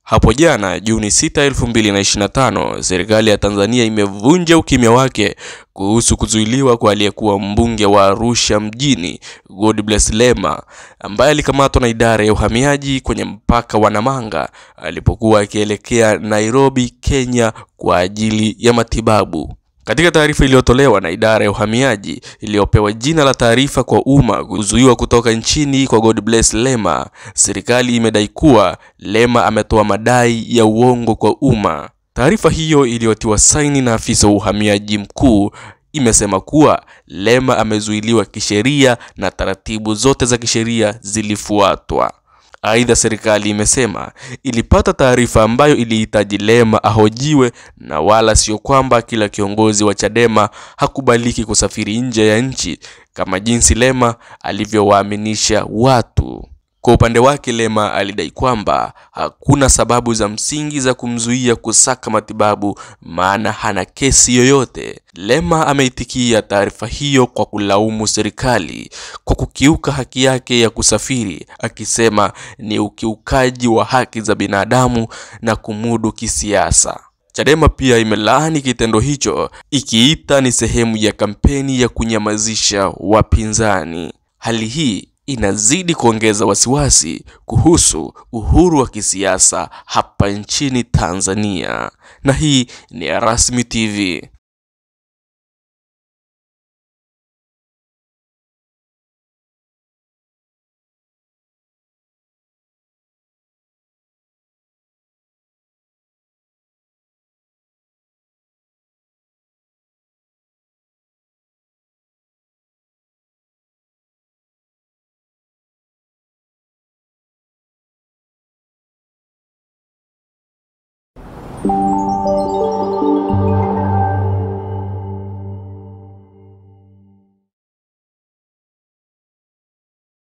Hapo jana Juni 6, 2025, serikali ya Tanzania imevunja ukimya wake kuhusu kuzuiliwa kwa aliyekuwa mbunge wa Arusha mjini Godbless Lema, ambaye alikamatwa na idara ya uhamiaji kwenye mpaka wa Namanga alipokuwa akielekea Nairobi, Kenya kwa ajili ya matibabu. Katika taarifa iliyotolewa na idara ya uhamiaji iliyopewa jina la taarifa kwa umma kuzuiwa kutoka nchini kwa Godbless Lema, serikali imedai kuwa Lema ametoa madai ya uongo kwa umma. Taarifa hiyo iliyotiwa saini na afisa wa uhamiaji mkuu imesema kuwa Lema amezuiliwa kisheria na taratibu zote za kisheria zilifuatwa. Aidha, serikali imesema ilipata taarifa ambayo ilihitaji Lema ahojiwe na wala sio kwamba kila kiongozi wa Chadema hakubaliki kusafiri nje ya nchi kama jinsi Lema alivyowaaminisha watu. Kwa upande wake, Lema alidai kwamba hakuna sababu za msingi za kumzuia kusaka matibabu maana hana kesi yoyote. Lema ameitikia taarifa hiyo kwa kulaumu serikali kwa kukiuka haki yake ya kusafiri, akisema ni ukiukaji wa haki za binadamu na kumudu kisiasa. Chadema pia imelaani kitendo hicho, ikiita ni sehemu ya kampeni ya kunyamazisha wapinzani. Hali hii inazidi kuongeza wasiwasi kuhusu uhuru wa kisiasa hapa nchini Tanzania. Na hii ni Rasmi TV.